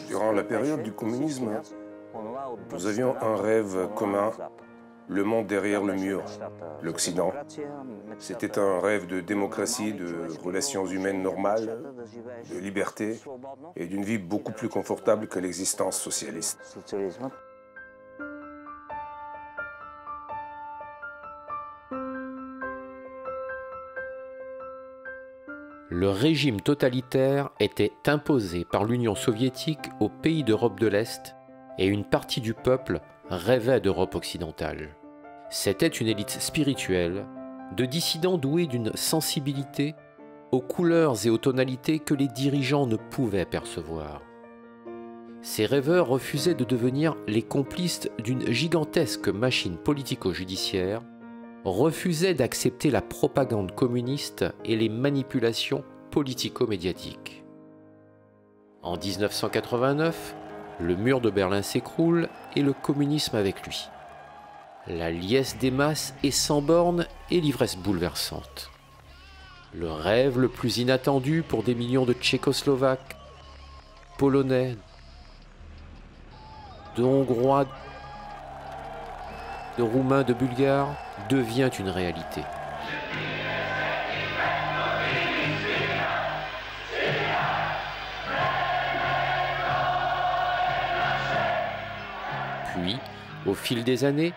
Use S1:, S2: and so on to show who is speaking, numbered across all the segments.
S1: Durant la période du communisme, nous avions un rêve commun, le monde derrière le mur, l'Occident. C'était un rêve de démocratie, de relations humaines normales, de liberté et d'une vie beaucoup plus confortable que l'existence socialiste.
S2: Le régime totalitaire était imposé par l'Union soviétique aux pays d'Europe de l'Est et une partie du peuple rêvait d'Europe occidentale. C'était une élite spirituelle, de dissidents doués d'une sensibilité aux couleurs et aux tonalités que les dirigeants ne pouvaient percevoir. Ces rêveurs refusaient de devenir les complices d'une gigantesque machine politico-judiciaire, refusaient d'accepter la propagande communiste et les manipulations politico-médiatiques. En 1989, le mur de Berlin s'écroule et le communisme avec lui. La liesse des masses est sans bornes et l'ivresse bouleversante. Le rêve le plus inattendu pour des millions de Tchécoslovaques, Polonais, de Hongrois, de Roumains, de Bulgares, devient une réalité. Puis, au fil des années,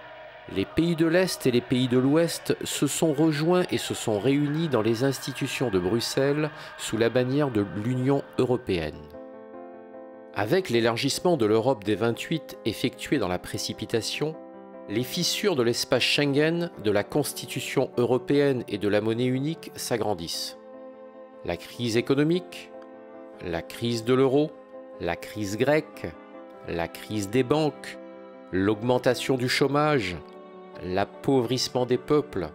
S2: les pays de l'Est et les pays de l'Ouest se sont rejoints et se sont réunis dans les institutions de Bruxelles sous la bannière de l'Union européenne. Avec l'élargissement de l'Europe des 28 effectué dans la précipitation, les fissures de l'espace Schengen, de la Constitution européenne et de la monnaie unique s'agrandissent. La crise économique, la crise de l'euro, la crise grecque, la crise des banques, l'augmentation du chômage, l'appauvrissement des peuples,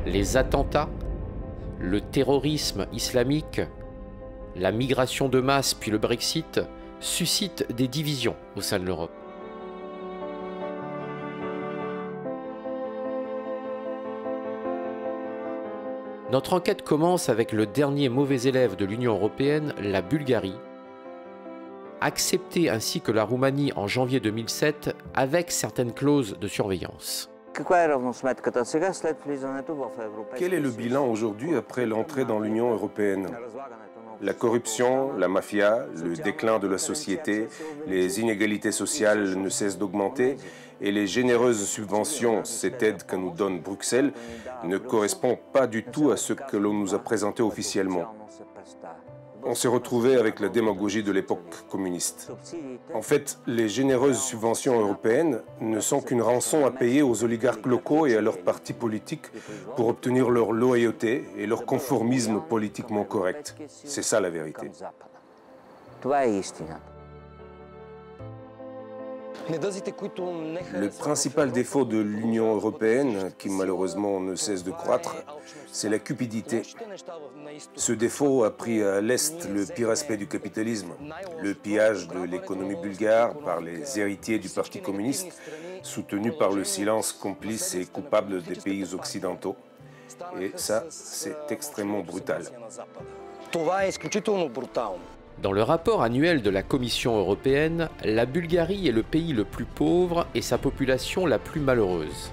S2: les attentats, le terrorisme islamique, la migration de masse puis le Brexit suscitent des divisions au sein de l'Europe. Notre enquête commence avec le dernier mauvais élève de l'Union européenne, la Bulgarie, acceptée ainsi que la Roumanie en janvier 2007 avec certaines clauses de surveillance.
S1: Quel est le bilan aujourd'hui après l'entrée dans l'Union européenne? La corruption, la mafia, le déclin de la société, les inégalités sociales ne cessent d'augmenter et les généreuses subventions, cette aide que nous donne Bruxelles, ne correspond pas du tout à ce que l'on nous a présenté officiellement. On s'est retrouvé avec la démagogie de l'époque communiste. En fait, les généreuses subventions européennes ne sont qu'une rançon à payer aux oligarques locaux et à leurs partis politiques pour obtenir leur loyauté et leur conformisme politiquement correct. C'est ça la vérité. Le principal défaut de l'Union européenne, qui malheureusement ne cesse de croître, c'est la cupidité. Ce défaut a pris à l'Est le pire aspect du capitalisme, le pillage de l'économie bulgare par les héritiers du Parti communiste, soutenu par le silence complice et coupable des pays occidentaux. Et ça, c'est extrêmement brutal.
S2: Dans le rapport annuel de la Commission européenne, la Bulgarie est le pays le plus pauvre et sa population la plus malheureuse.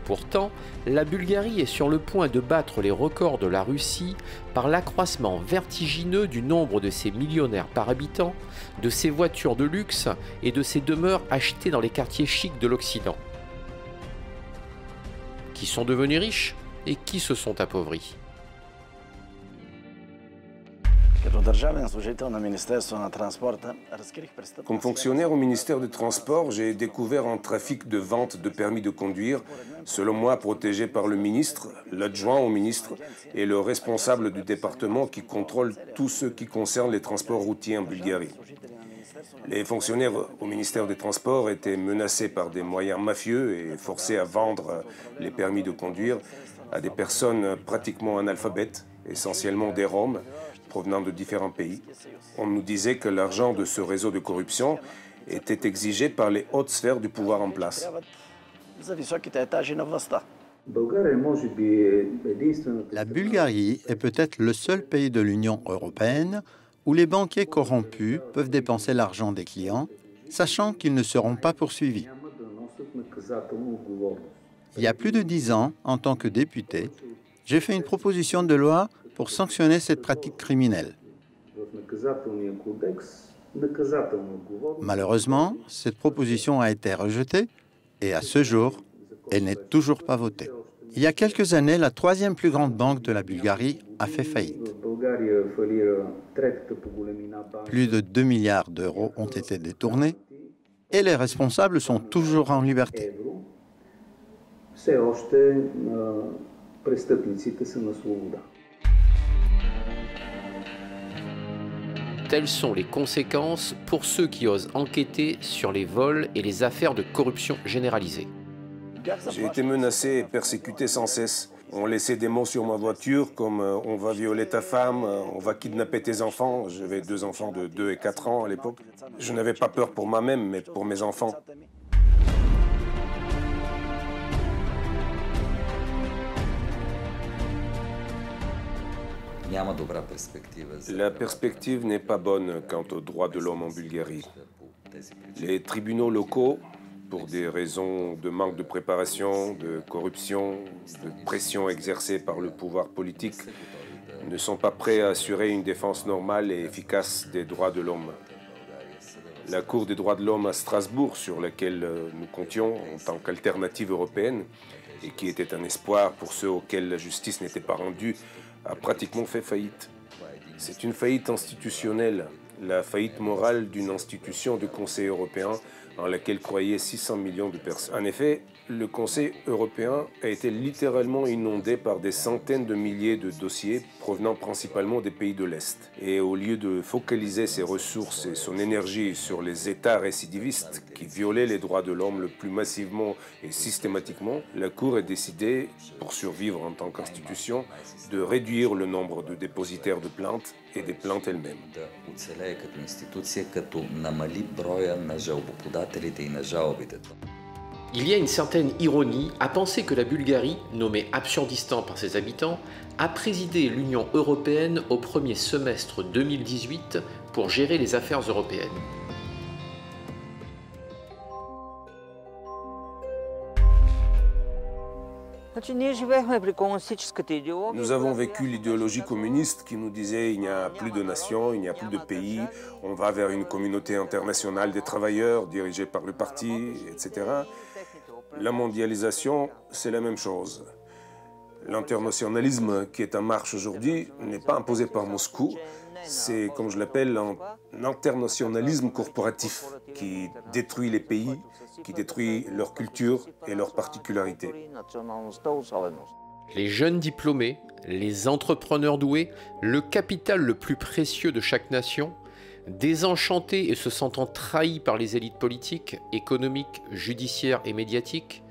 S2: Pourtant, la Bulgarie est sur le point de battre les records de la Russie par l'accroissement vertigineux du nombre de ses millionnaires par habitant, de ses voitures de luxe et de ses demeures achetées dans les quartiers chics de l'Occident. Qui sont devenus riches et qui se sont appauvris?
S1: Comme fonctionnaire au ministère des Transports, j'ai découvert un trafic de vente de permis de conduire, selon moi protégé par le ministre, l'adjoint au ministre et le responsable du département qui contrôle tout ce qui concerne les transports routiers en Bulgarie. Les fonctionnaires au ministère des Transports étaient menacés par des moyens mafieux et forcés à vendre les permis de conduire à des personnes pratiquement analphabètes, essentiellement des Roms, provenant de différents pays. On nous disait que l'argent de ce réseau de corruption était exigé par les hautes sphères du pouvoir en place.
S3: La Bulgarie est peut-être le seul pays de l'Union européenne où les banquiers corrompus peuvent dépenser l'argent des clients, sachant qu'ils ne seront pas poursuivis. Il y a plus de 10 ans, en tant que député, j'ai fait une proposition de loi pour sanctionner cette pratique criminelle. Malheureusement, cette proposition a été rejetée et à ce jour, elle n'est toujours pas votée. Il y a quelques années, la troisième plus grande banque de la Bulgarie a fait faillite. Plus de 2 milliards d'euros ont été détournés et les responsables sont toujours en liberté.
S2: Telles sont les conséquences pour ceux qui osent enquêter sur les vols et les affaires de corruption généralisée.
S1: J'ai été menacé et persécuté sans cesse. On laissait des mots sur ma voiture comme on va violer ta femme, on va kidnapper tes enfants. J'avais 2 enfants de 2 et 4 ans à l'époque. Je n'avais pas peur pour moi-même, mais pour mes enfants. La perspective n'est pas bonne quant aux droits de l'homme en Bulgarie. Les tribunaux locaux, pour des raisons de manque de préparation, de corruption, de pression exercée par le pouvoir politique, ne sont pas prêts à assurer une défense normale et efficace des droits de l'homme. La Cour des droits de l'homme à Strasbourg, sur laquelle nous comptions en tant qu'alternative européenne, et qui était un espoir pour ceux auxquels la justice n'était pas rendue, a pratiquement fait faillite. C'est une faillite institutionnelle, la faillite morale d'une institution du Conseil européen en laquelle croyaient 600 millions de personnes. En effet, le Conseil européen a été littéralement inondé par des centaines de milliers de dossiers provenant principalement des pays de l'Est. Et au lieu de focaliser ses ressources et son énergie sur les États récidivistes qui violaient les droits de l'homme le plus massivement et systématiquement, la Cour a décidé, pour survivre en tant qu'institution, de réduire le nombre de dépositaires de plaintes et des plaintes elles-mêmes.
S2: Il y a une certaine ironie à penser que la Bulgarie, nommée Absurdistan par ses habitants, a présidé l'Union européenne au premier semestre 2018 pour gérer les affaires européennes.
S1: Nous avons vécu l'idéologie communiste qui nous disait il n'y a plus de nations, il n'y a plus de pays, on va vers une communauté internationale des travailleurs dirigée par le parti, etc. La mondialisation, c'est la même chose. L'internationalisme qui est en marche aujourd'hui n'est pas imposé par Moscou, c'est, comme je l'appelle, un internationalisme corporatif qui détruit les pays, qui détruit leur culture et leurs particularités.
S2: Les jeunes diplômés, les entrepreneurs doués, le capital le plus précieux de chaque nation, désenchantés et se sentant trahis par les élites politiques, économiques, judiciaires et médiatiques,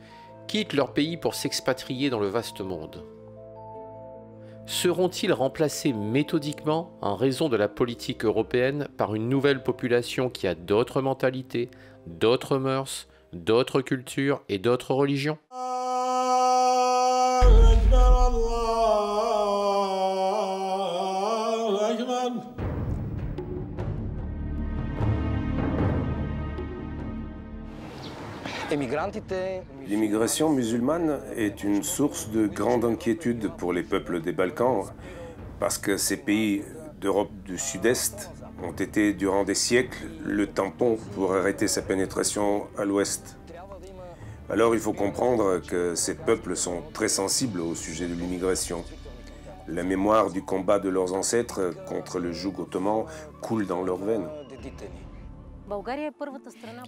S2: quittent leur pays pour s'expatrier dans le vaste monde. Seront-ils remplacés méthodiquement en raison de la politique européenne par une nouvelle population qui a d'autres mentalités, d'autres mœurs, d'autres cultures et d'autres religions ?
S1: L'immigration musulmane est une source de grande inquiétude pour les peuples des Balkans parce que ces pays d'Europe du Sud-Est ont été durant des siècles le tampon pour arrêter sa pénétration à l'Ouest. Alors il faut comprendre que ces peuples sont très sensibles au sujet de l'immigration. La mémoire du combat de leurs ancêtres contre le joug ottoman coule dans leurs veines.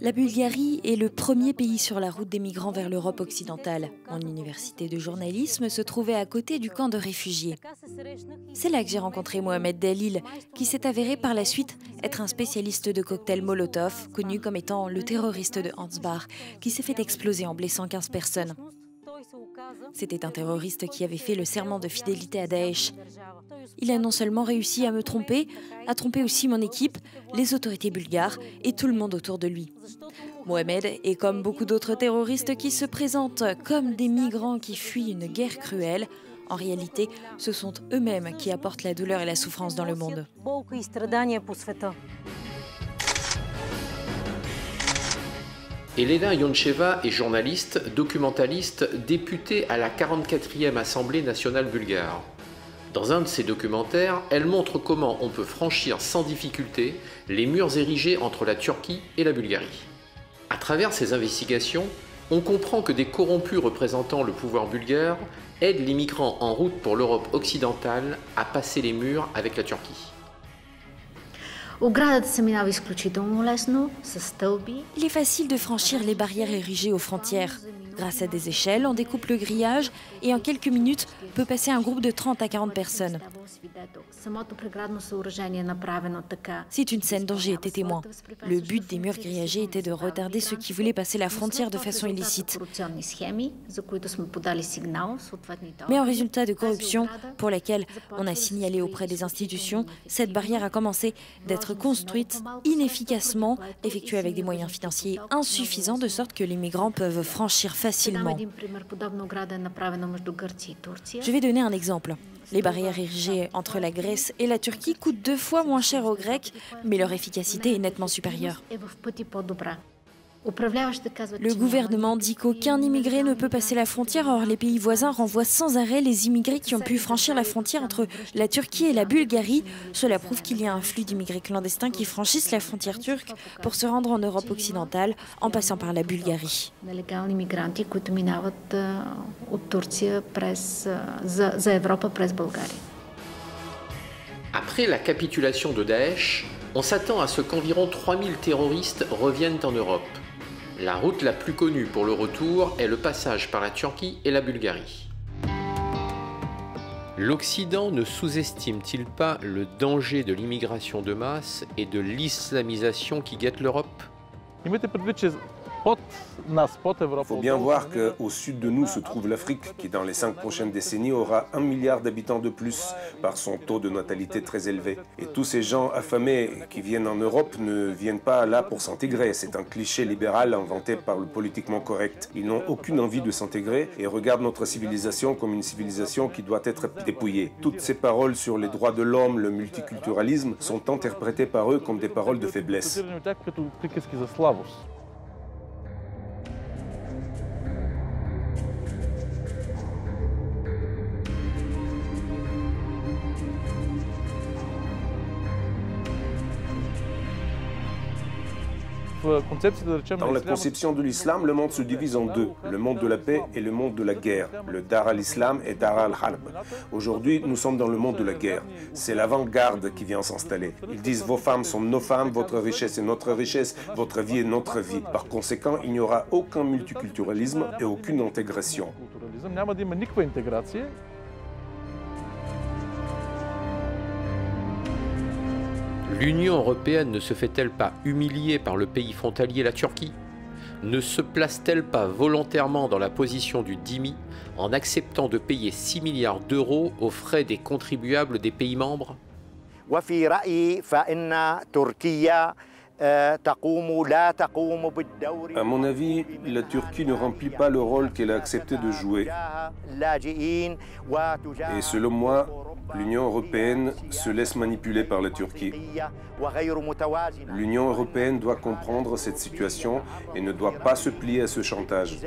S4: La Bulgarie est le premier pays sur la route des migrants vers l'Europe occidentale. Mon université de journalisme se trouvait à côté du camp de réfugiés. C'est là que j'ai rencontré Mohamed Dalil, qui s'est avéré par la suite être un spécialiste de cocktails Molotov, connu comme étant le terroriste de Ansbach, qui s'est fait exploser en blessant 15 personnes. C'était un terroriste qui avait fait le serment de fidélité à Daesh. Il a non seulement réussi à me tromper, a trompé aussi mon équipe, les autorités bulgares et tout le monde autour de lui. Mohamed est comme beaucoup d'autres terroristes qui se présentent comme des migrants qui fuient une guerre cruelle. En réalité, ce sont eux-mêmes qui apportent la douleur et la souffrance dans le monde.
S2: Elena Ioncheva est journaliste, documentaliste, députée à la 44e Assemblée nationale bulgare. Dans un de ses documentaires, elle montre comment on peut franchir sans difficulté les murs érigés entre la Turquie et la Bulgarie. À travers ces investigations, on comprend que des corrompus représentant le pouvoir bulgare aident les migrants en route pour l'Europe occidentale à passer les murs avec la Turquie.
S4: Il est facile de franchir les barrières érigées aux frontières. Grâce à des échelles, on découpe le grillage et en quelques minutes peut passer un groupe de 30 à 40 personnes. C'est une scène dont j'ai été témoin. Le but des murs grillagés était de retarder ceux qui voulaient passer la frontière de façon illicite. Mais en résultat de corruption, pour laquelle on a signalé auprès des institutions, cette barrière a commencé d'être construite inefficacement, effectuée avec des moyens financiers insuffisants, de sorte que les migrants peuvent franchir facilement. Je vais donner un exemple. Les barrières érigées entre la Grèce et la Turquie coûtent 2 fois moins cher aux Grecs, mais leur efficacité est nettement supérieure. Le gouvernement dit qu'aucun immigré ne peut passer la frontière, or les pays voisins renvoient sans arrêt les immigrés qui ont pu franchir la frontière entre la Turquie et la Bulgarie. Cela prouve qu'il y a un flux d'immigrés clandestins qui franchissent la frontière turque pour se rendre en Europe occidentale en passant par la Bulgarie.
S2: Après la capitulation de Daesh, on s'attend à ce qu'environ 3000 terroristes reviennent en Europe. La route la plus connue pour le retour est le passage par la Turquie et la Bulgarie. L'Occident ne sous-estime-t-il pas le danger de l'immigration de masse et de l'islamisation qui guette l'Europe ?
S1: Il faut bien voir qu'au sud de nous se trouve l'Afrique, qui dans les 5 prochaines décennies aura 1 milliard d'habitants de plus par son taux de natalité très élevé. Et tous ces gens affamés qui viennent en Europe ne viennent pas là pour s'intégrer. C'est un cliché libéral inventé par le politiquement correct. Ils n'ont aucune envie de s'intégrer et regardent notre civilisation comme une civilisation qui doit être dépouillée. Toutes ces paroles sur les droits de l'homme, le multiculturalisme, sont interprétées par eux comme des paroles de faiblesse. Dans la conception de l'islam, le monde se divise en 2, le monde de la paix et le monde de la guerre, le Dar al-Islam et Dar al-Harb. Aujourd'hui, nous sommes dans le monde de la guerre. C'est l'avant-garde qui vient s'installer. Ils disent « vos femmes sont nos femmes, votre richesse est notre richesse, votre vie est notre vie ». Par conséquent, il n'y aura aucun multiculturalisme et aucune intégration.
S2: L'Union européenne ne se fait-elle pas humilier par le pays frontalier, la Turquie? Ne se place-t-elle pas volontairement dans la position du dhimmi en acceptant de payer 6 milliards d'euros aux frais des contribuables des pays membres?
S1: À mon avis, la Turquie ne remplit pas le rôle qu'elle a accepté de jouer. Et selon moi, l'Union européenne se laisse manipuler par la Turquie. L'Union européenne doit comprendre cette situation et ne doit pas se plier à ce chantage.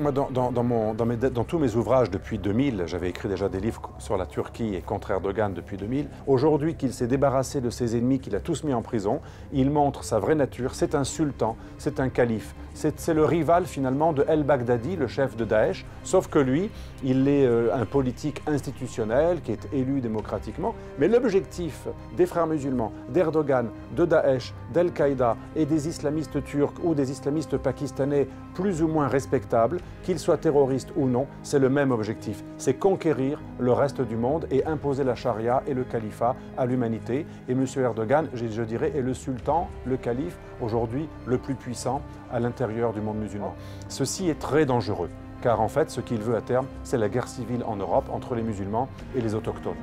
S5: Dans tous mes ouvrages depuis 2000, j'avais écrit déjà des livres sur la Turquie et contre Erdogan depuis 2000. Aujourd'hui qu'il s'est débarrassé de ses ennemis, qu'il a tous mis en prison, il montre sa vraie nature. C'est un sultan, c'est un calife. C'est le rival finalement de El-Baghdadi, le chef de Daesh, sauf que lui, il est un politique institutionnel qui est élu démocratiquement. Mais l'objectif des frères musulmans, d'Erdogan, de Daesh, d'Al-Qaïda et des islamistes turcs ou des islamistes pakistanais plus ou moins respectables, qu'ils soient terroristes ou non, c'est le même objectif. C'est conquérir le reste du monde et imposer la charia et le califat à l'humanité. Et M. Erdogan, je dirais, est le sultan, le calife, aujourd'hui le plus puissant à l'intérieur du monde musulman. Ceci est très dangereux, car en fait, ce qu'il veut à terme, c'est la guerre civile en Europe entre les musulmans et les autochtones.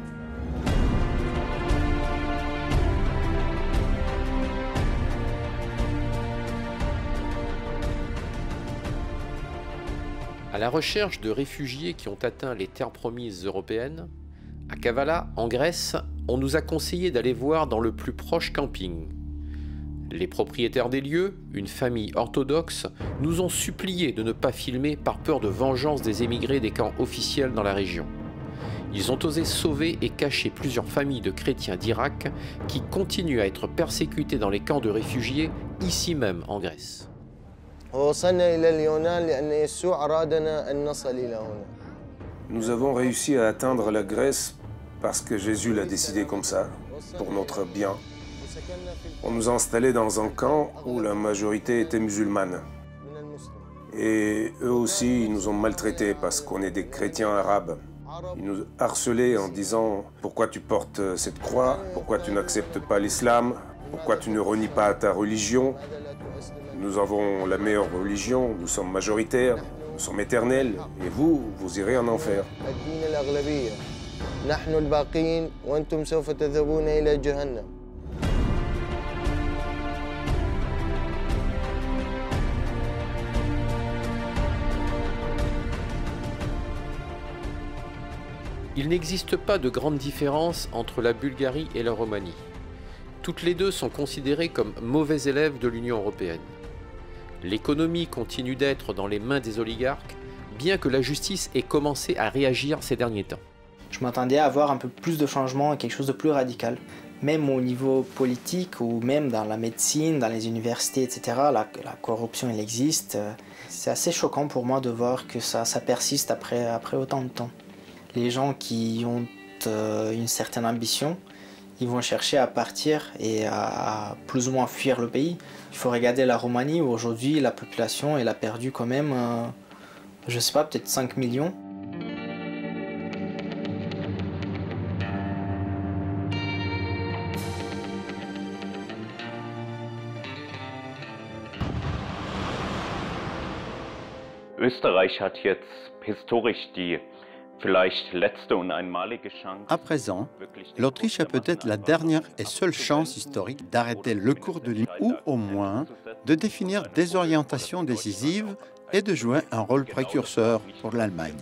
S2: À la recherche de réfugiés qui ont atteint les terres promises européennes, à Kavala, en Grèce, on nous a conseillé d'aller voir dans le plus proche camping. Les propriétaires des lieux, une famille orthodoxe, nous ont supplié de ne pas filmer par peur de vengeance des émigrés des camps officiels dans la région. Ils ont osé sauver et cacher plusieurs familles de chrétiens d'Irak qui continuent à être persécutés dans les camps de réfugiés, ici même en Grèce.
S1: Nous avons réussi à atteindre la Grèce parce que Jésus l'a décidé comme ça, pour notre bien. On nous a installés dans un camp où la majorité était musulmane. Et eux aussi, ils nous ont maltraités parce qu'on est des chrétiens arabes. Ils nous harcelaient en disant « Pourquoi tu portes cette croix? Pourquoi tu n'acceptes pas l'islam? Pourquoi tu ne renies pas ta religion? Nous avons la meilleure religion, nous sommes majoritaires, nous sommes éternels, et vous, vous irez en enfer. »
S2: Il n'existe pas de grande différence entre la Bulgarie et la Roumanie. Toutes les deux sont considérées comme mauvais élèves de l'Union européenne. L'économie continue d'être dans les mains des oligarques, bien que la justice ait commencé à réagir ces derniers temps.
S6: Je m'attendais à avoir un peu plus de changement, quelque chose de plus radical. Même au niveau politique ou même dans la médecine, dans les universités, etc., la corruption elle existe. C'est assez choquant pour moi de voir que ça persiste après autant de temps. Les gens qui ont une certaine ambition, ils vont chercher à partir et à plus ou moins fuir le pays. Il faut regarder la Roumanie où aujourd'hui la population elle a perdu quand même, je sais pas, peut-être 5 millions.
S7: Österreich hat jetzt historisch die
S3: À présent, l'Autriche a peut-être la dernière et seule chance historique d'arrêter le cours de l'île ou au moins de définir des orientations décisives et de jouer un rôle précurseur pour l'Allemagne.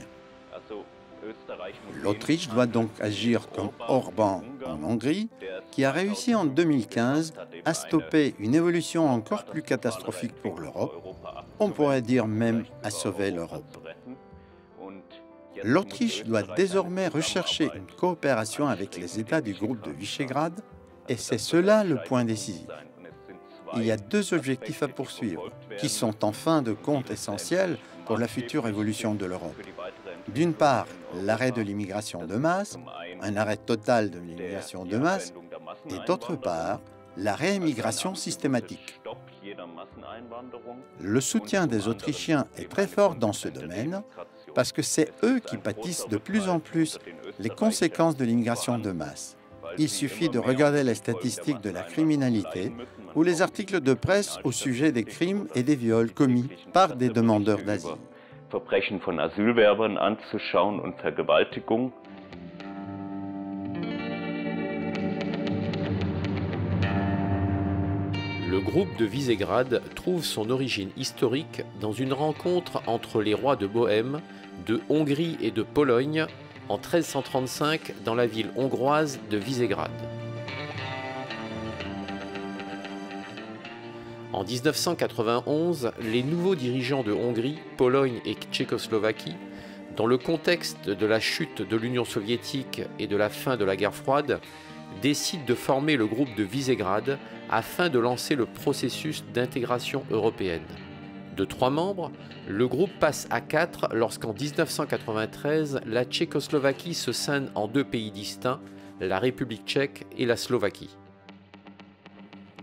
S3: L'Autriche doit donc agir comme Orban en Hongrie, qui a réussi en 2015 à stopper une évolution encore plus catastrophique pour l'Europe, on pourrait dire même à sauver l'Europe. L'Autriche doit désormais rechercher une coopération avec les États du groupe de Visegrad, et c'est cela le point décisif. Il y a deux objectifs à poursuivre, qui sont en fin de compte essentiels pour la future évolution de l'Europe. D'une part, l'arrêt de l'immigration de masse, un arrêt total de l'immigration de masse, et d'autre part, la réémigration systématique. Le soutien des Autrichiens est très fort dans ce domaine, parce que c'est eux qui pâtissent de plus en plus les conséquences de l'immigration de masse. Il suffit de regarder les statistiques de la criminalité ou les articles de presse au sujet des crimes et des viols commis par des demandeurs d'asile.
S7: Verbrechen von Asylwerbern anzuschauen und Vergewaltigung.
S2: Le groupe de Visegrad trouve son origine historique dans une rencontre entre les rois de Bohême, de Hongrie et de Pologne en 1335 dans la ville hongroise de Visegrad. En 1991, les nouveaux dirigeants de Hongrie, Pologne et Tchécoslovaquie, dans le contexte de la chute de l'Union soviétique et de la fin de la guerre froide, décident de former le groupe de Visegrad afin de lancer le processus d'intégration européenne. De 3 membres, le groupe passe à 4 lorsqu'en 1993, la Tchécoslovaquie se scinde en 2 pays distincts, la République tchèque et la Slovaquie.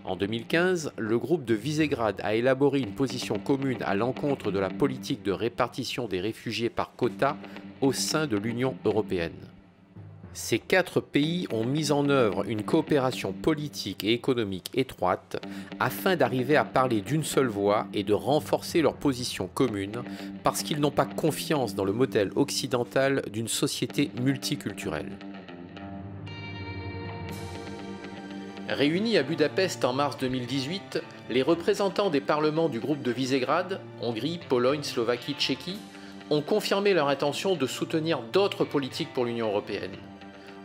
S2: En 2015, le groupe de Visegrad a élaboré une position commune à l'encontre de la politique de répartition des réfugiés par quota au sein de l'Union européenne. Ces 4 pays ont mis en œuvre une coopération politique et économique étroite afin d'arriver à parler d'une seule voix et de renforcer leur position commune parce qu'ils n'ont pas confiance dans le modèle occidental d'une société multiculturelle. Réunis à Budapest en mars 2018, les représentants des parlements du groupe de Visegrad, Hongrie, Pologne, Slovaquie, Tchéquie, ont confirmé leur intention de soutenir d'autres politiques pour l'Union européenne.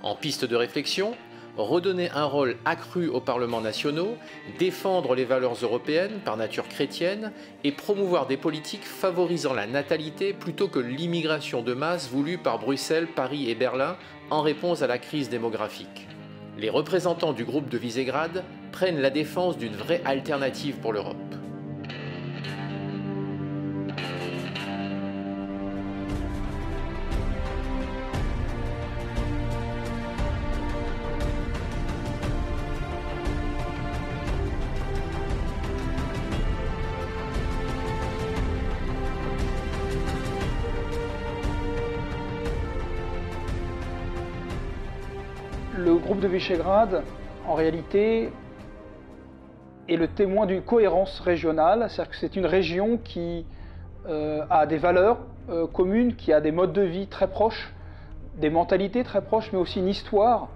S2: En piste de réflexion, redonner un rôle accru aux parlements nationaux, défendre les valeurs européennes par nature chrétienne et promouvoir des politiques favorisant la natalité plutôt que l'immigration de masse voulue par Bruxelles, Paris et Berlin en réponse à la crise démographique. Les représentants du groupe de Visegrad prennent la défense d'une vraie alternative pour l'Europe.
S8: Le groupe de Visegrad, en réalité, est le témoin d'une cohérence régionale, c'est-à-dire que c'est une région qui a des valeurs communes, qui a des modes de vie très proches, des mentalités très proches, mais aussi une histoire,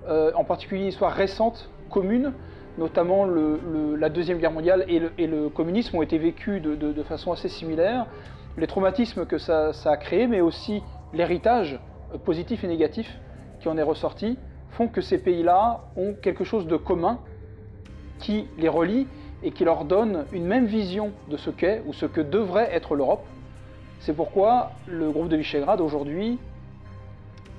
S8: en particulier une histoire récente, commune, notamment la Deuxième Guerre mondiale et le communisme ont été vécus de façon assez similaire, les traumatismes que ça a créé, mais aussi l'héritage positif et négatif qui en est ressorti, font que ces pays-là ont quelque chose de commun qui les relie et qui leur donne une même vision de ce qu'est ou ce que devrait être l'Europe. C'est pourquoi le groupe de Visegrad aujourd'hui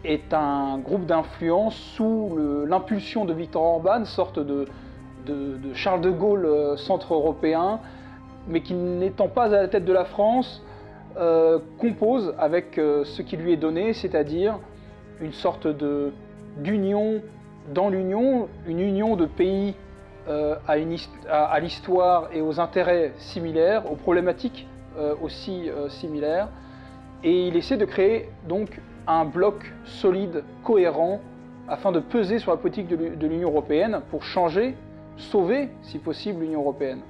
S8: est un groupe d'influence sous l'impulsion de Viktor Orban, sorte de Charles de Gaulle centre-européen, mais qui n'étant pas à la tête de la France, compose avec ce qui lui est donné, c'est-à-dire une sorte d'union dans l'Union, une union de pays à l'histoire et aux intérêts similaires, aux problématiques aussi similaires. Et il essaie de créer donc un bloc solide, cohérent, afin de peser sur la politique de l'Union européenne pour changer, sauver, si possible, l'Union européenne.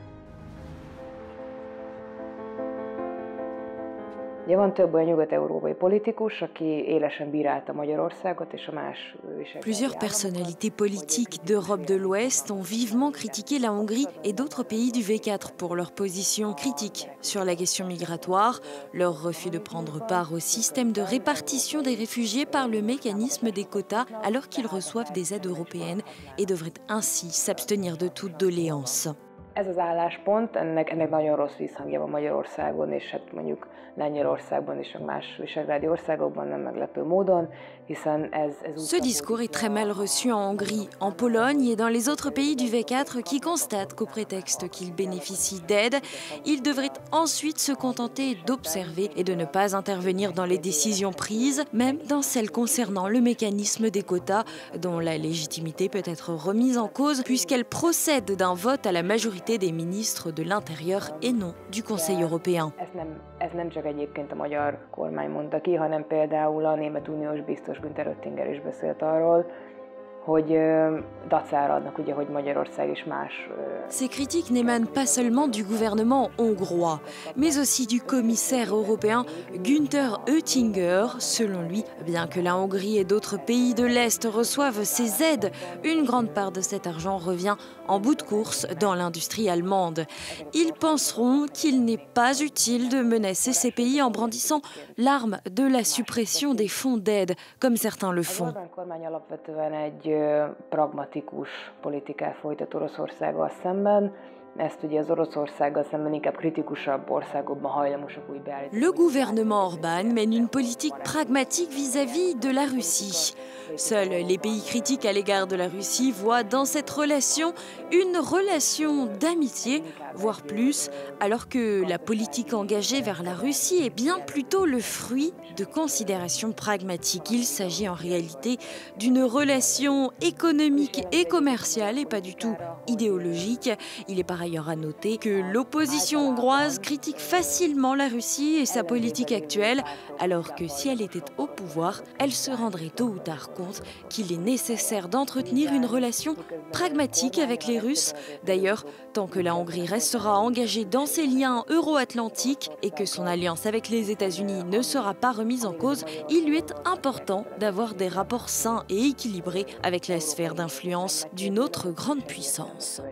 S4: Plusieurs personnalités politiques d'Europe de l'Ouest ont vivement critiqué la Hongrie et d'autres pays du V4 pour leur position critique sur la question migratoire, leur refus de prendre part au système de répartition des réfugiés par le mécanisme des quotas alors qu'ils reçoivent des aides européennes et devraient ainsi s'abstenir de toute doléance.
S9: Ez az álláspont, ennek nagyon rossz visszhangja van Magyarországon, és hát mondjuk Lengyelországban és más visegrádi országokban nem meglepő módon, hiszen ez
S4: Ce discours est très mal reçu en Hongrie, en Pologne et dans les autres pays du V4 qui constatent qu'au prétexte qu'ils bénéficient d'aide, ils devraient ensuite se contenter d'observer et de ne pas intervenir dans les décisions prises, même dans celles concernant le mécanisme des quotas, dont la légitimité peut être remise en cause puisqu'elle procède d'un vote à la majorité des ministres de l'Intérieur et non du Conseil européen.
S9: Ez nem csak egyébként a magyar kormány mondta ki, hanem például a német uniós biztos Günther Oettinger is beszélt arról, hogy dacára adnak, ugye, hogy Magyarország és más.
S4: Ces critiques n'émanent pas seulement du gouvernement hongrois, mais aussi du commissaire européen Günther Oettinger. Selon lui, bien que la Hongrie et d'autres pays de l'Est reçoivent ces aides, une grande part de cet argent revient en bout de course dans l'industrie allemande. Ils penseront qu'il n'est pas utile de menacer ces pays en brandissant l'arme de la suppression des fonds d'aide, comme certains le font.
S9: Pragmatikus politikát folytat Oroszországgal szemben. Ezt ugye az Oroszországgal szemben inkább kritikusabb országokban hajlamosak úgy beállítani.
S4: Le gouvernement Orban mène une politique pragmatique vis-à-vis de la Russie. Seuls les pays critiques à l'égard de la Russie voient dans cette relation une relation d'amitié, voire plus, alors que la politique engagée vers la Russie est bien plutôt le fruit de considérations pragmatiques. Il s'agit en réalité d'une relation raison économique et commerciale et pas du tout idéologique. Il est par ailleurs à noter que l'opposition hongroise critique facilement la Russie et sa politique actuelle, alors que si elle était au pouvoir, elle se rendrait tôt ou tard compte qu'il est nécessaire d'entretenir une relation pragmatique avec les Russes. D'ailleurs, tant que la Hongrie restera engagée dans ses liens euro-atlantiques et que son alliance avec les États-Unis ne sera pas remise en cause, il lui est important d'avoir des rapports sains et équilibrés avec la sphère d'influence d'une autre grande puissance.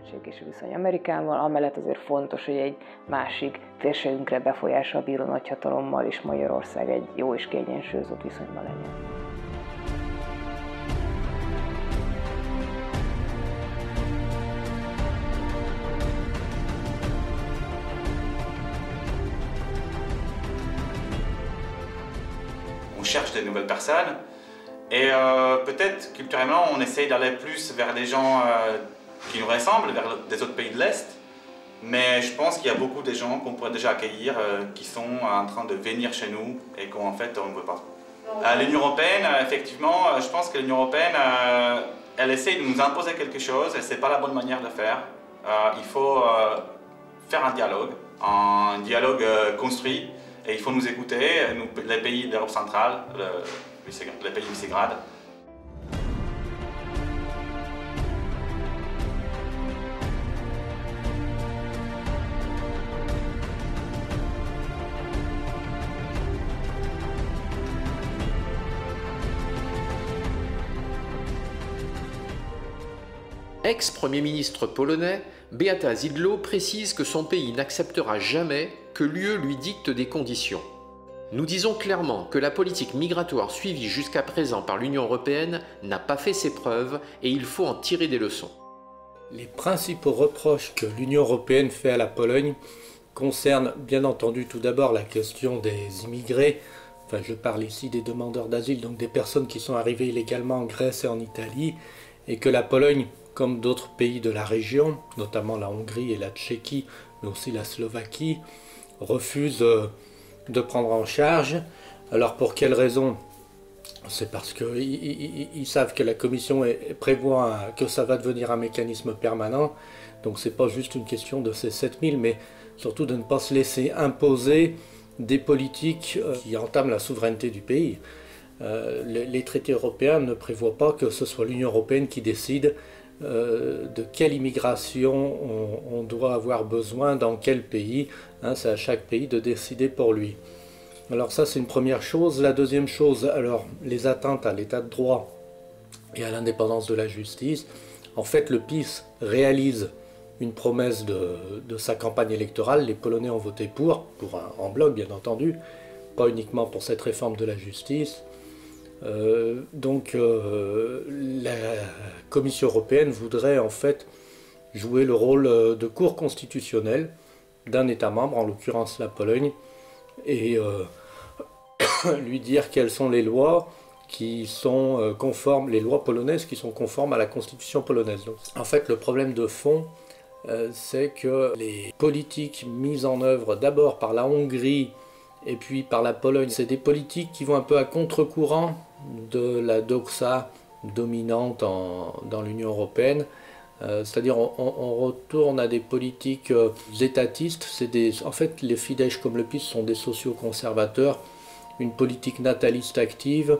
S9: Amellett azért fontos, hogy egy másik térségünkre befolyással bíró nagyhatalommal is Magyarország egy jó és kiegyensúlyozott viszonyban legyen.
S10: On cherche des nouvelles personnes et peut-être culturellement on essaye d'aller plus vers des gens qui nous ressemblent, vers des autres pays de l'Est, mais je pense qu'il y a beaucoup de gens qu'on pourrait déjà accueillir qui sont en train de venir chez nous et qu'en fait on ne veut pas. L'Union européenne, effectivement, je pense que l'Union européenne, elle essaye de nous imposer quelque chose et ce n'est pas la bonne manière de le faire. Il faut faire un dialogue construit. Et il faut nous écouter, les pays d'Europe centrale, les pays de Visegrad.
S2: Ex-premier ministre polonais, Beata Szydło précise que son pays n'acceptera jamais que l'UE lui dicte des conditions. Nous disons clairement que la politique migratoire suivie jusqu'à présent par l'Union européenne n'a pas fait ses preuves et il faut en tirer des leçons.
S11: Les principaux reproches que l'Union européenne fait à la Pologne concernent bien entendu tout d'abord la question des immigrés. Enfin, je parle ici des demandeurs d'asile, donc des personnes qui sont arrivées illégalement en Grèce et en Italie, et que la Pologne, comme d'autres pays de la région, notamment la Hongrie et la Tchéquie, mais aussi la Slovaquie, refuse de prendre en charge. Alors pour quelles raisons? C'est parce qu'ils savent que la Commission prévoit que ça va devenir un mécanisme permanent. Donc c'est pas juste une question de ces 7000, mais surtout de ne pas se laisser imposer des politiques qui entament la souveraineté du pays. Les traités européens ne prévoient pas que ce soit l'Union européenne qui décide de quelle immigration on doit avoir besoin dans quel pays. C'est à chaque pays de décider pour lui. Alors ça c'est une première chose. La deuxième chose, alors les atteintes à l'état de droit et à l'indépendance de la justice. En fait le PiS réalise une promesse de sa campagne électorale. Les Polonais ont voté en bloc bien entendu, pas uniquement pour cette réforme de la justice. La Commission européenne voudrait en fait jouer le rôle de cour constitutionnelle d'un État membre, en l'occurrence la Pologne, et lui dire quelles sont les lois qui sont conformes, les lois polonaises qui sont conformes à la constitution polonaise. Donc, en fait, le problème de fond, c'est que les politiques mises en œuvre d'abord par la Hongrie et puis par la Pologne, c'est des politiques qui vont un peu à contre-courant de la doxa dominante dans l'Union européenne. C'est-à-dire on retourne à des politiques étatistes. En fait, les Fidesz comme le PiS sont des sociaux-conservateurs, une politique nataliste active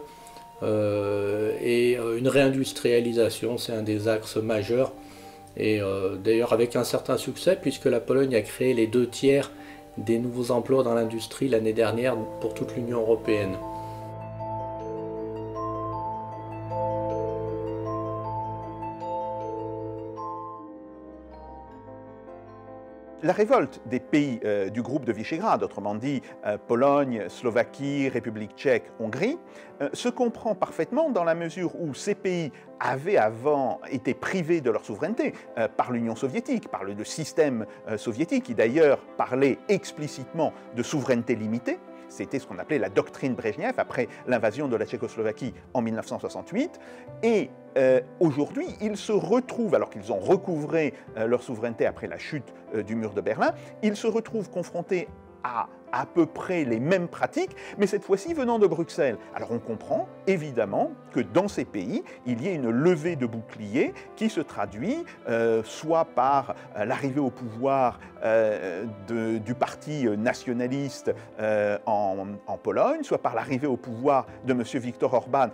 S11: et une réindustrialisation, c'est un des axes majeurs. Et d'ailleurs avec un certain succès, puisque la Pologne a créé les 2/3 des nouveaux emplois dans l'industrie l'année dernière pour toute l'Union européenne.
S12: La révolte des pays du groupe de Visegrad, autrement dit Pologne, Slovaquie, République tchèque, Hongrie, se comprend parfaitement dans la mesure où ces pays avaient avant été privés de leur souveraineté par l'Union soviétique, par le système soviétique, qui d'ailleurs parlait explicitement de souveraineté limitée. C'était ce qu'on appelait la doctrine Brejnev après l'invasion de la Tchécoslovaquie en 1968. Et aujourd'hui, ils se retrouvent, alors qu'ils ont recouvré leur souveraineté après la chute du mur de Berlin, ils se retrouvent confrontés à peu près les mêmes pratiques, mais cette fois-ci venant de Bruxelles. Alors on comprend évidemment que dans ces pays, il y ait une levée de boucliers qui se traduit soit par l'arrivée au pouvoir du parti nationaliste en Pologne, soit par l'arrivée au pouvoir de M. Viktor Orban,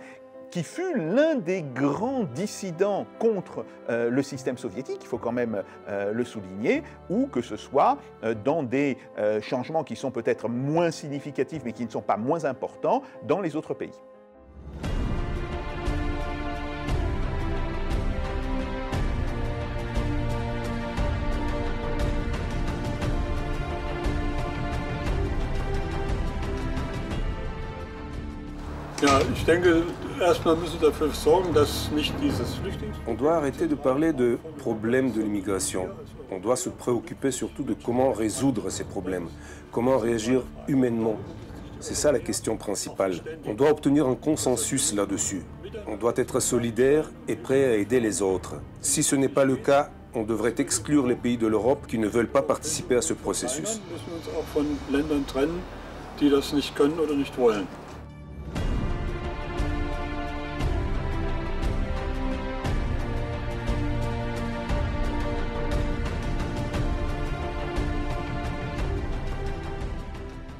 S12: qui fut l'un des grands dissidents contre le système soviétique, il faut quand même le souligner, ou que ce soit dans des changements qui sont peut-être moins significatifs, mais qui ne sont pas moins importants dans les autres pays.
S13: Ja, ich denke, erstmal müssen wir dafür sorgen, dass nicht dieses Flüchtlings...
S1: On doit arrêter de parler de problèmes de l'immigration. On doit se préoccuper surtout de comment résoudre ces problèmes, comment réagir humainement. C'est ça la question principale. On doit obtenir un consensus là-dessus. On doit être solidaire et prêt à aider les autres. Si ce n'est pas le cas, on devrait exclure les pays de l'Europe qui ne veulent pas participer à ce processus.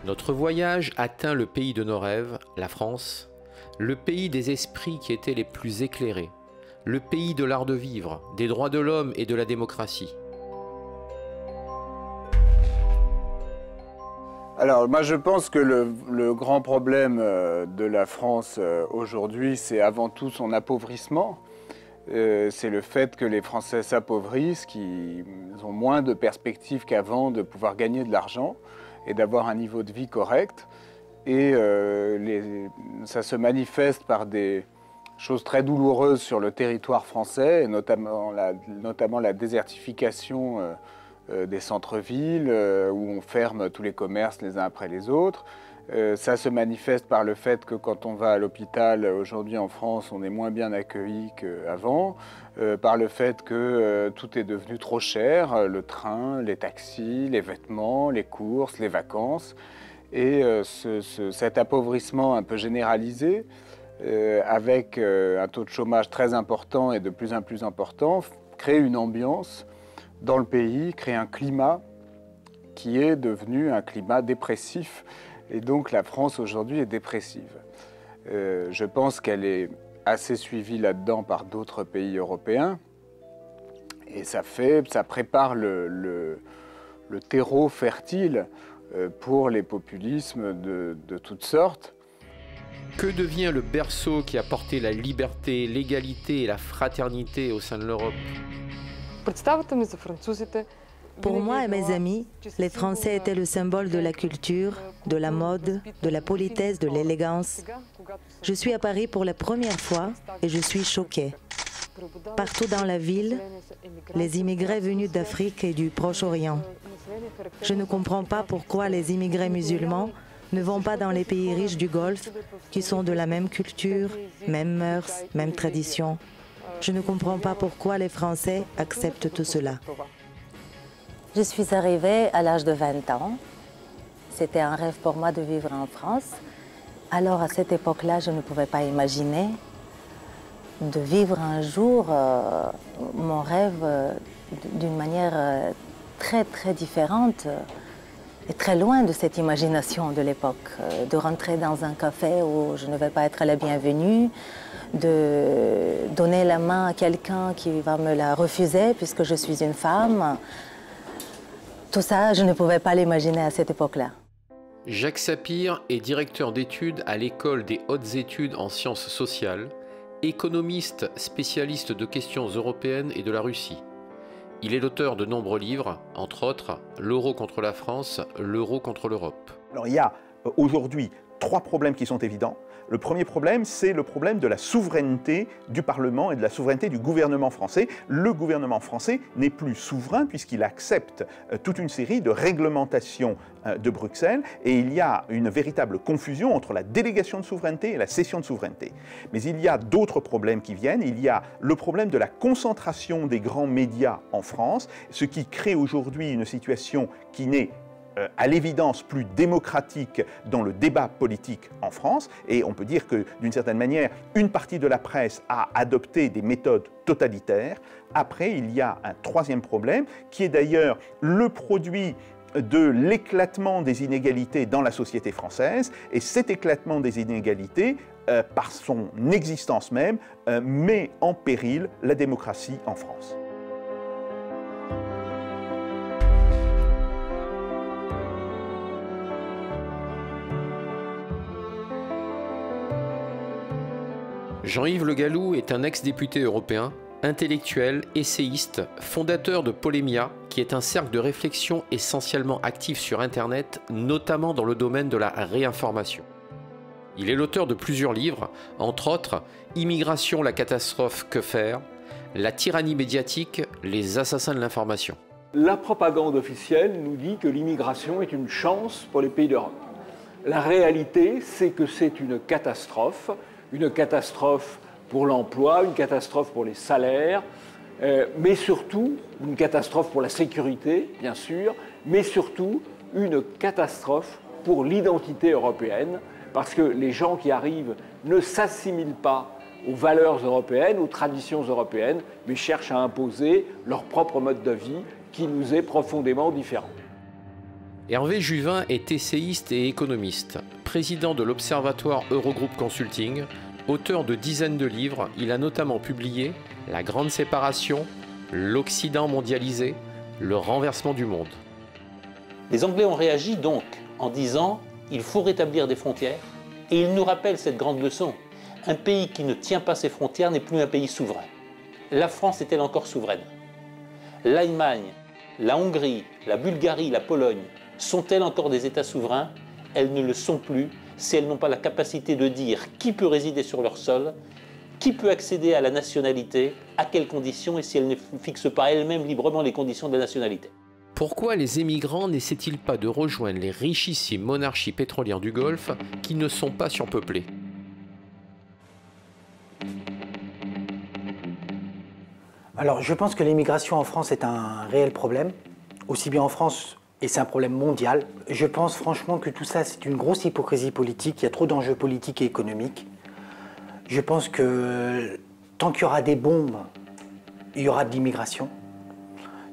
S2: Notre voyage atteint le pays de nos rêves, la France, le pays des esprits qui étaient les plus éclairés, le pays de l'art de vivre, des droits de l'homme et de la démocratie.
S14: Alors moi je pense que le grand problème de la France aujourd'hui, c'est avant tout son appauvrissement. C'est le fait que les Français s'appauvrissent, qu'ils ont moins de perspectives qu'avant de pouvoir gagner de l'argent et d'avoir un niveau de vie correct. Et ça se manifeste par des choses très douloureuses sur le territoire français, et notamment la désertification des centres-villes, où on ferme tous les commerces les uns après les autres. Ça se manifeste par le fait que quand on va à l'hôpital aujourd'hui en France, on est moins bien accueilli qu'avant, par le fait que tout est devenu trop cher, le train, les taxis, les vêtements, les courses, les vacances. Et cet appauvrissement un peu généralisé, avec un taux de chômage très important et de plus en plus important, crée une ambiance dans le pays, crée un climat qui est devenu un climat dépressif. Et donc la France aujourd'hui est dépressive. Je pense qu'elle est assez suivie là-dedans par d'autres pays européens. Et ça prépare le terreau fertile pour les populismes de toutes sortes.
S2: Que devient le berceau qui a porté la liberté, l'égalité et la fraternité au sein de l'Europe?
S15: Pour moi et mes amis, les Français étaient le symbole de la culture, de la mode, de la politesse, de l'élégance. Je suis à Paris pour la première fois et je suis choquée. Partout dans la ville, les immigrés venus d'Afrique et du Proche-Orient. Je ne comprends pas pourquoi les immigrés musulmans ne vont pas dans les pays riches du Golfe, qui sont de la même culture, même mœurs, même tradition. Je ne comprends pas pourquoi les Français acceptent tout cela.
S16: Je suis arrivée à l'âge de 20 ans. C'était un rêve pour moi de vivre en France. Alors à cette époque-là, je ne pouvais pas imaginer de vivre un jour mon rêve d'une manière très très différente et très loin de cette imagination de l'époque. De rentrer dans un café où je ne vais pas être la bienvenue, de donner la main à quelqu'un qui va me la refuser puisque je suis une femme. Tout ça, je ne pouvais pas l'imaginer à cette époque-là.
S2: Jacques Sapir est directeur d'études à l'École des hautes études en sciences sociales, économiste spécialiste de questions européennes et de la Russie. Il est l'auteur de nombreux livres, entre autres « L'euro contre la France, l'euro contre l'Europe ».
S12: Alors il y a aujourd'hui 3 problèmes qui sont évidents. Le premier problème, c'est le problème de la souveraineté du Parlement et de la souveraineté du gouvernement français. Le gouvernement français n'est plus souverain puisqu'il accepte toute une série de réglementations de Bruxelles et il y a une véritable confusion entre la délégation de souveraineté et la cession de souveraineté. Mais il y a d'autres problèmes qui viennent. Il y a le problème de la concentration des grands médias en France, ce qui crée aujourd'hui une situation qui n'est à l'évidence plus démocratique dans le débat politique en France, et on peut dire que d'une certaine manière, une partie de la presse a adopté des méthodes totalitaires. Après, il y a un troisième problème, qui est d'ailleurs le produit de l'éclatement des inégalités dans la société française, et cet éclatement des inégalités, par son existence même, met en péril la démocratie en France.
S2: Jean-Yves Le Gallou est un ex-député européen, intellectuel, essayiste, fondateur de Polémia, qui est un cercle de réflexion essentiellement actif sur Internet, notamment dans le domaine de la réinformation. Il est l'auteur de plusieurs livres, entre autres « Immigration, la catastrophe, que faire ?», « La tyrannie médiatique, les assassins de l'information ».
S17: La propagande officielle nous dit que l'immigration est une chance pour les pays d'Europe. La réalité, c'est que c'est une catastrophe pour l'emploi, une catastrophe pour les salaires, mais surtout une catastrophe pour la sécurité, bien sûr, mais surtout une catastrophe pour l'identité européenne, parce que les gens qui arrivent ne s'assimilent pas aux valeurs européennes, aux traditions européennes, mais cherchent à imposer leur propre mode de vie qui nous est profondément différent.
S2: Hervé Juvin est essayiste et économiste. Président de l'Observatoire Eurogroup Consulting, auteur de dizaines de livres, il a notamment publié « La Grande Séparation »,« L'Occident mondialisé »,« Le renversement du monde ».
S18: Les Anglais ont réagi donc en disant « il faut rétablir des frontières » et ils nous rappellent cette grande leçon. Un pays qui ne tient pas ses frontières n'est plus un pays souverain. La France est-elle encore souveraine? L'Allemagne, la Hongrie, la Bulgarie, la Pologne sont-elles encore des États souverains? Elles ne le sont plus si elles n'ont pas la capacité de dire qui peut résider sur leur sol, qui peut accéder à la nationalité, à quelles conditions, et si elles ne fixent pas elles-mêmes librement les conditions de la nationalité.
S2: Pourquoi les émigrants n'essaient-ils pas de rejoindre les richissimes monarchies pétrolières du Golfe qui ne sont pas surpeuplées?
S19: Alors, je pense que l'immigration en France est un réel problème, aussi bien en France, et c'est un problème mondial. Je pense franchement que tout ça, c'est une grosse hypocrisie politique. Il y a trop d'enjeux politiques et économiques. Je pense que tant qu'il y aura des bombes, il y aura de l'immigration.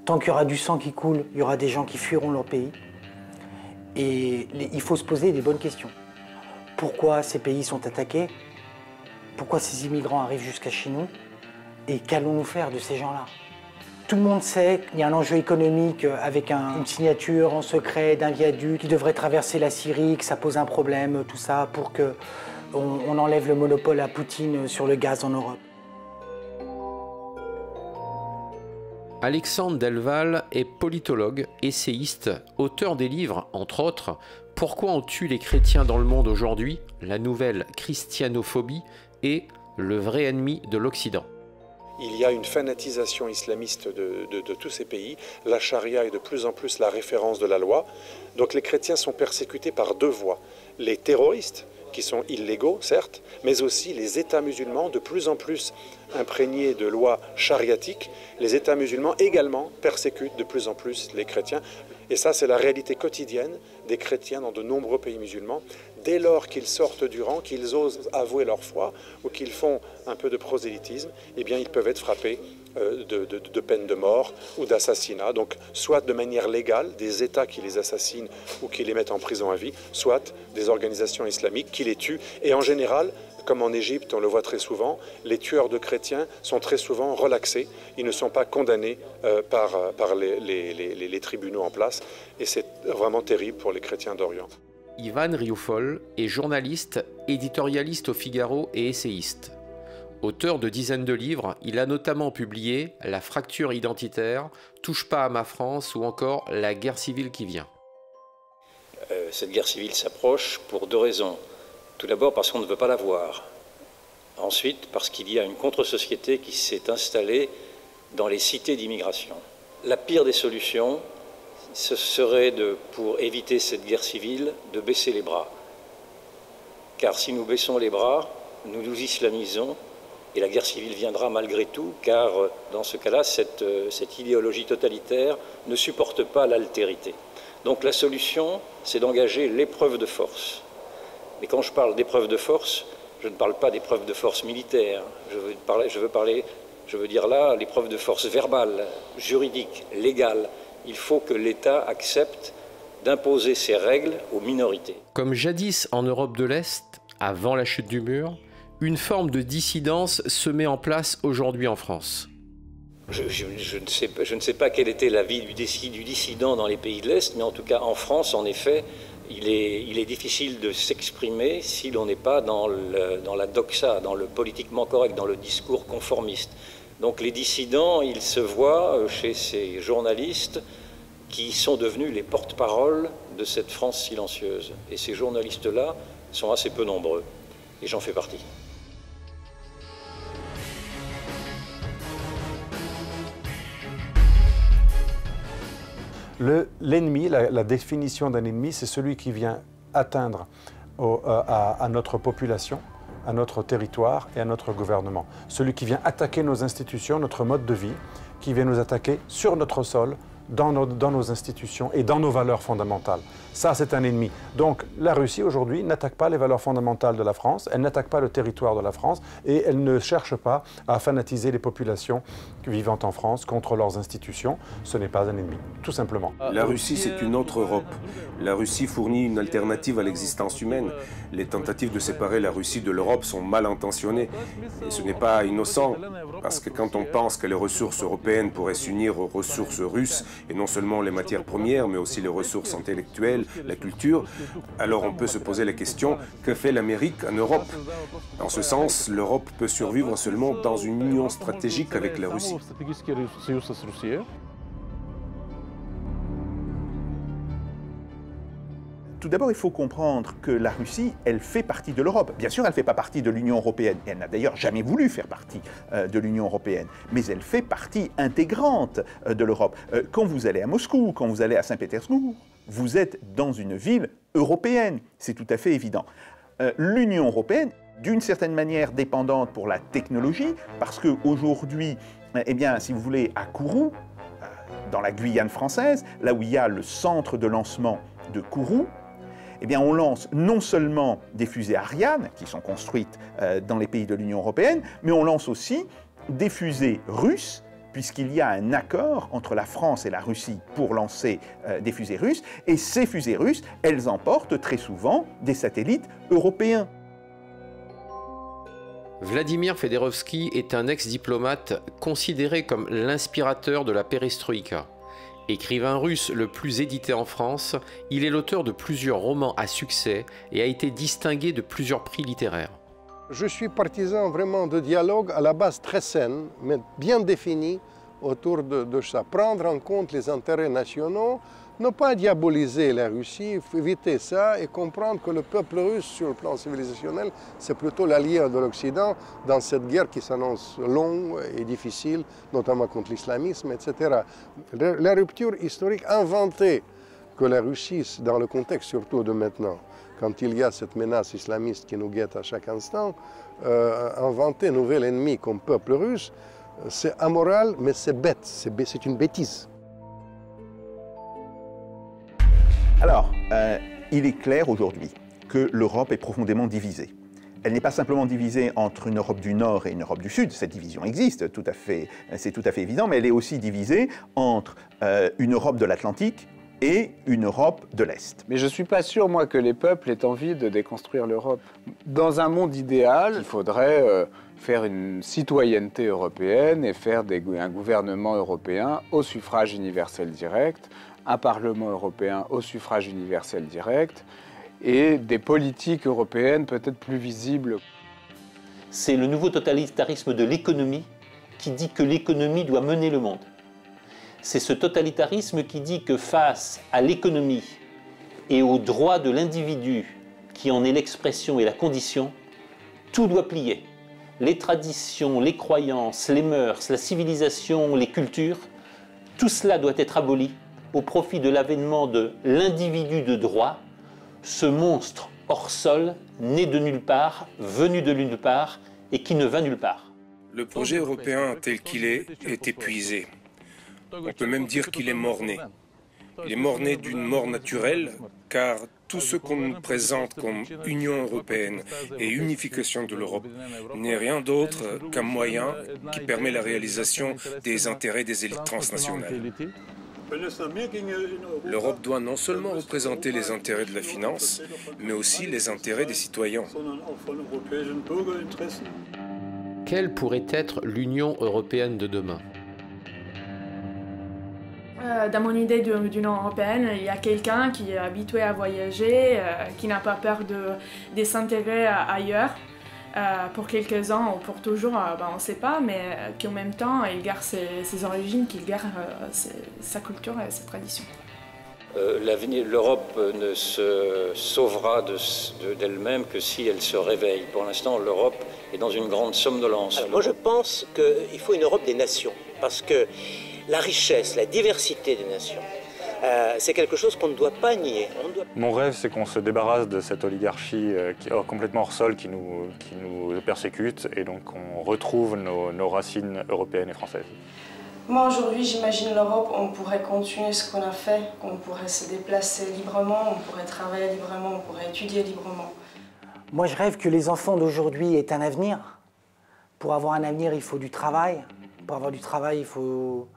S19: Tant qu'il y aura du sang qui coule, il y aura des gens qui fuiront leur pays. Et il faut se poser des bonnes questions. Pourquoi ces pays sont attaqués? Pourquoi ces immigrants arrivent jusqu'à chez nous? Et qu'allons-nous faire de ces gens-là? Tout le monde sait qu'il y a un enjeu économique avec une signature en secret d'un viaduc qui devrait traverser la Syrie, que ça pose un problème, tout ça, pour qu'on enlève le monopole à Poutine sur le gaz en Europe.
S2: Alexandre Delval est politologue, essayiste, auteur des livres, entre autres, « Pourquoi on tue les chrétiens dans le monde aujourd'hui ?», la nouvelle christianophobie et « Le vrai ennemi de l'Occident ».
S5: Il y a une fanatisation islamiste de tous ces pays. La charia est de plus en plus la référence de la loi. Donc les chrétiens sont persécutés par deux voies. Les terroristes, qui sont illégaux, certes, mais aussi les États musulmans, de plus en plus imprégnés de lois chariatiques. Les États musulmans également persécutent de plus en plus les chrétiens. Et ça, c'est la réalité quotidienne des chrétiens dans de nombreux pays musulmans. Dès lors qu'ils sortent du rang, qu'ils osent avouer leur foi ou qu'ils font un peu de prosélytisme, eh bien, ils peuvent être frappés de peine de mort ou d'assassinat. Donc, soit de manière légale, des États qui les assassinent ou qui les mettent en prison à vie, soit des organisations islamiques qui les tuent. Et en général, comme en Égypte, on le voit très souvent, les tueurs de chrétiens sont très souvent relaxés. Ils ne sont pas condamnés par les tribunaux en place. Et c'est vraiment terrible pour les chrétiens d'Orient.
S2: Ivan Rioufol est journaliste, éditorialiste au Figaro et essayiste. Auteur de dizaines de livres, il a notamment publié « La fracture identitaire »,« Touche pas à ma France » ou encore « La guerre civile qui vient ».
S20: Cette guerre civile s'approche pour deux raisons. Tout d'abord parce qu'on ne veut pas la voir. Ensuite parce qu'il y a une contre-société qui s'est installée dans les cités d'immigration. La pire des solutions, ce serait, pour éviter cette guerre civile, de baisser les bras. Car si nous baissons les bras, nous nous islamisons Et la guerre civile viendra malgré tout, car dans ce cas-là, cette idéologie totalitaire ne supporte pas l'altérité. Donc la solution, c'est d'engager l'épreuve de force. Mais quand je parle d'épreuve de force, je ne parle pas d'épreuve de force militaire. Je veux dire là l'épreuve de force verbale, juridique, légale. Il faut que l'État accepte d'imposer ses règles aux minorités.
S2: Comme jadis en Europe de l'Est, avant la chute du mur, une forme de dissidence se met en place aujourd'hui en France.
S20: Je ne sais pas quelle était la vie du dissident dans les pays de l'Est, mais en tout cas en France, en effet, il est difficile de s'exprimer si l'on n'est pas dans la doxa, dans le politiquement correct, dans le discours conformiste. Donc les dissidents, ils se voient chez ces journalistes qui sont devenus les porte-paroles de cette France silencieuse. Et ces journalistes-là sont assez peu nombreux, et j'en fais partie.
S5: L'ennemi, la définition d'un ennemi, c'est celui qui vient atteindre à notre population, à notre territoire et à notre gouvernement. Celui qui vient attaquer nos institutions, notre mode de vie, qui vient nous attaquer sur notre sol, dans nos institutions et dans nos valeurs fondamentales. Ça, c'est un ennemi. Donc, la Russie, aujourd'hui, n'attaque pas les valeurs fondamentales de la France, elle n'attaque pas le territoire de la France et elle ne cherche pas à fanatiser les populations vivant en France contre leurs institutions. Ce n'est pas un ennemi, tout simplement.
S1: La Russie, c'est une autre Europe. La Russie fournit une alternative à l'existence humaine. Les tentatives de séparer la Russie de l'Europe sont mal intentionnées. Et ce n'est pas innocent, parce que quand on pense que les ressources européennes pourraient s'unir aux ressources russes, et non seulement les matières premières, mais aussi les ressources intellectuelles, la culture, alors on peut se poser la question, que fait l'Amérique en Europe? En ce sens, l'Europe peut survivre seulement dans une union stratégique avec la Russie.
S12: Tout d'abord, il faut comprendre que la Russie, elle fait partie de l'Europe. Bien sûr, elle ne fait pas partie de l'Union européenne. Et elle n'a d'ailleurs jamais voulu faire partie de l'Union européenne. Mais elle fait partie intégrante de l'Europe. Quand vous allez à Moscou, quand vous allez à Saint-Pétersbourg, vous êtes dans une ville européenne. C'est tout à fait évident. L'Union européenne, d'une certaine manière dépendante pour la technologie, parce qu'aujourd'hui, eh bien, si vous voulez, à Kourou, dans la Guyane française, là où il y a le centre de lancement de Kourou, eh bien, on lance non seulement des fusées Ariane, qui sont construites dans les pays de l'Union européenne, mais on lance aussi des fusées russes, puisqu'il y a un accord entre la France et la Russie pour lancer des fusées russes, et ces fusées russes, elles emportent très souvent des satellites européens.
S2: Vladimir Fedorovski est un ex-diplomate considéré comme l'inspirateur de la perestroïka. Écrivain russe le plus édité en France, il est l'auteur de plusieurs romans à succès et a été distingué de plusieurs prix littéraires.
S21: Je suis partisan vraiment de dialogue à la base très saine, mais bien défini autour de ça. Prendre en compte les intérêts nationaux, ne pas diaboliser la Russie, éviter ça et comprendre que le peuple russe, sur le plan civilisationnel, c'est plutôt l'allié de l'Occident dans cette guerre qui s'annonce longue et difficile, notamment contre l'islamisme, etc. La rupture historique inventée que la Russie, dans le contexte surtout de maintenant, quand il y a cette menace islamiste qui nous guette à chaque instant, inventer un nouvel ennemi comme peuple russe, c'est amoral, mais c'est bête, c'est une bêtise.
S12: Alors, il est clair aujourd'hui que l'Europe est profondément divisée. Elle n'est pas simplement divisée entre une Europe du Nord et une Europe du Sud, cette division existe, c'est tout à fait évident, mais elle est aussi divisée entre une Europe de l'Atlantique et une Europe de l'Est.
S14: Mais je ne suis pas sûr, moi, que les peuples aient envie de déconstruire l'Europe. Dans un monde idéal, il faudrait faire une citoyenneté européenne et faire un gouvernement européen au suffrage universel direct, un Parlement européen au suffrage universel direct et des politiques européennes peut-être plus visibles.
S18: C'est le nouveau totalitarisme de l'économie qui dit que l'économie doit mener le monde. C'est ce totalitarisme qui dit que face à l'économie et aux droits de l'individu qui en est l'expression et la condition, tout doit plier. Les traditions, les croyances, les mœurs, la civilisation, les cultures, tout cela doit être aboli au profit de l'avènement de l'individu de droit, ce monstre hors sol, né de nulle part, venu de nulle part et qui ne va nulle part.
S1: Le projet européen tel qu'il est épuisé. On peut même dire qu'il est mort-né. Il est mort-né d'une mort naturelle, car tout ce qu'on nous présente comme Union européenne et unification de l'Europe n'est rien d'autre qu'un moyen qui permet la réalisation des intérêts des élites transnationales. L'Europe doit non seulement représenter les intérêts de la finance, mais aussi les intérêts des citoyens.
S2: Quelle pourrait être l'Union européenne de demain ?
S6: Dans mon idée d'Union européenne, il y a quelqu'un qui est habitué à voyager, qui n'a pas peur de s'intégrer ailleurs pour quelques-uns ou pour toujours, on ne sait pas, mais qui en même temps il garde ses origines, qu'il garde sa culture et ses traditions.
S20: L'Europe ne se sauvera d'elle-même que si elle se réveille. Pour l'instant, l'Europe est dans une grande somnolence.
S22: Moi, je pense qu'il faut une Europe des nations, parce que la richesse, la diversité des nations, c'est quelque chose qu'on ne doit pas nier.
S23: Mon rêve, c'est qu'on se débarrasse de cette oligarchie complètement hors sol qui nous persécute et donc on retrouve nos racines européennes et françaises.
S24: Moi, aujourd'hui, j'imagine l'Europe, on pourrait continuer ce qu'on a fait, on pourrait se déplacer librement, on pourrait travailler librement, on pourrait étudier librement.
S19: Moi, je rêve que les enfants d'aujourd'hui aient un avenir. Pour avoir un avenir, il faut du travail. Pour avoir du travail, il faut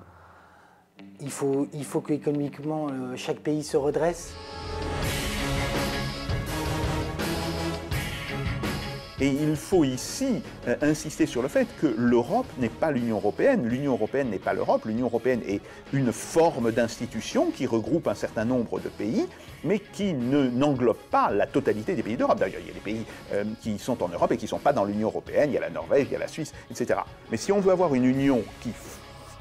S19: qu'économiquement, chaque pays se redresse.
S12: Et il faut ici insister sur le fait que l'Europe n'est pas l'Union européenne, l'Union européenne n'est pas l'Europe, l'Union européenne est une forme d'institution qui regroupe un certain nombre de pays, mais qui n'englobe pas la totalité des pays d'Europe. D'ailleurs, il y a des pays qui sont en Europe et qui ne sont pas dans l'Union européenne, il y a la Norvège, il y a la Suisse, etc. Mais si on veut avoir une union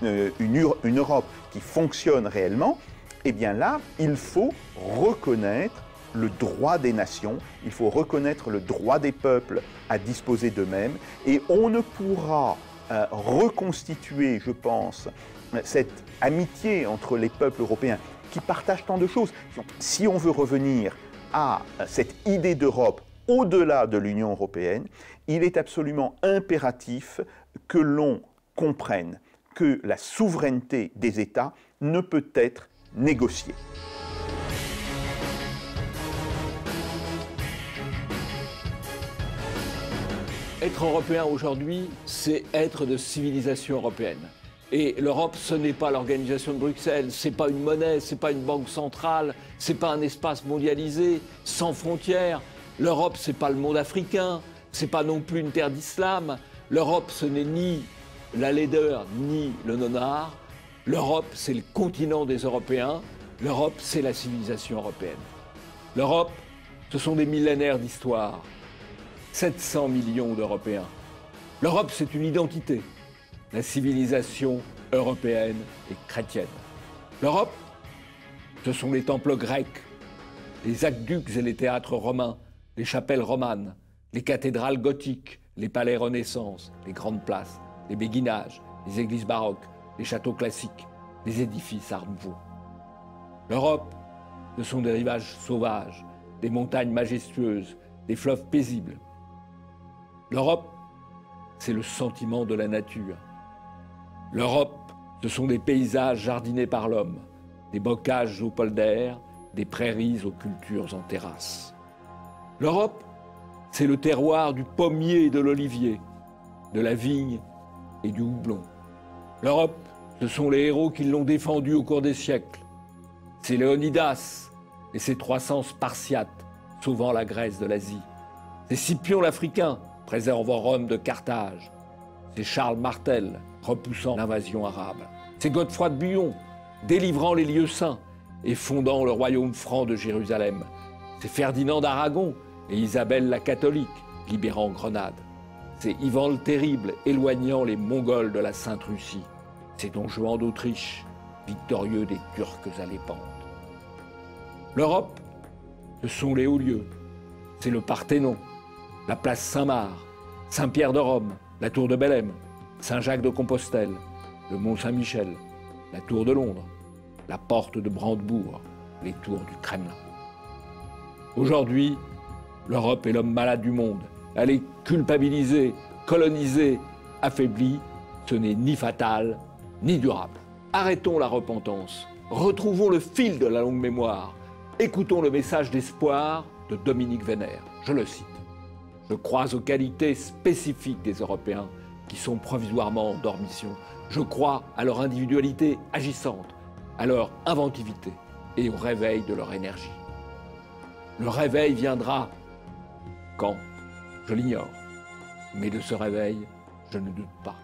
S12: une Europe qui fonctionne réellement, eh bien là, il faut reconnaître le droit des nations, il faut reconnaître le droit des peuples à disposer d'eux-mêmes, et on ne pourra reconstituer, je pense, cette amitié entre les peuples européens qui partagent tant de choses. Si on veut revenir à cette idée d'Europe au-delà de l'Union européenne, il est absolument impératif que l'on comprenne que la souveraineté des États ne peut être négociée.
S17: Être européen aujourd'hui, c'est être de civilisation européenne. Et l'Europe, ce n'est pas l'organisation de Bruxelles, c'est pas une monnaie, c'est pas une banque centrale, c'est pas un espace mondialisé, sans frontières. L'Europe, c'est pas le monde africain, c'est pas non plus une terre d'islam. L'Europe, ce n'est ni la laideur, ni le non-art. L'Europe, c'est le continent des Européens. L'Europe, c'est la civilisation européenne. L'Europe, ce sont des millénaires d'histoire. 700 millions d'Européens. L'Europe, c'est une identité. La civilisation européenne et chrétienne. L'Europe, ce sont les temples grecs, les aqueducs et les théâtres romains, les chapelles romanes, les cathédrales gothiques, les palais Renaissance, les grandes places, les béguinages, les églises baroques, les châteaux classiques, les édifices art nouveau. L'Europe, ce sont des rivages sauvages, des montagnes majestueuses, des fleuves paisibles. L'Europe, c'est le sentiment de la nature. L'Europe, ce sont des paysages jardinés par l'homme, des bocages aux polders, des prairies aux cultures en terrasse. L'Europe, c'est le terroir du pommier et de l'olivier, de la vigne et du houblon. L'Europe, ce sont les héros qui l'ont défendu au cours des siècles. C'est Léonidas et ses 300 Spartiates sauvant la Grèce de l'Asie. C'est Scipion l'Africain préservant Rome de Carthage. C'est Charles Martel repoussant l'invasion arabe. C'est Godefroy de Bouillon délivrant les lieux saints et fondant le royaume franc de Jérusalem. C'est Ferdinand d'Aragon et Isabelle la catholique libérant Grenade. C'est Ivan le Terrible éloignant les Mongols de la Sainte Russie. C'est Don Juan d'Autriche victorieux des Turcs à l'épante. L'Europe, ce sont les hauts lieux. C'est le Parthénon, la place Saint-Marc, Saint-Pierre de Rome, la tour de Belém, Saint-Jacques de Compostelle, le Mont Saint-Michel, la tour de Londres, la porte de Brandebourg, les tours du Kremlin. Aujourd'hui, l'Europe est l'homme malade du monde. Elle est culpabilisée, colonisée, affaibli, ce n'est ni fatal, ni durable. Arrêtons la repentance, retrouvons le fil de la longue mémoire, écoutons le message d'espoir de Dominique Vénère. Je le cite. « Je crois aux qualités spécifiques des Européens qui sont provisoirement en dormition. Je crois à leur individualité agissante, à leur inventivité et au réveil de leur énergie. Le réveil viendra quand? Je l'ignore. Mais de ce réveil, je ne doute pas.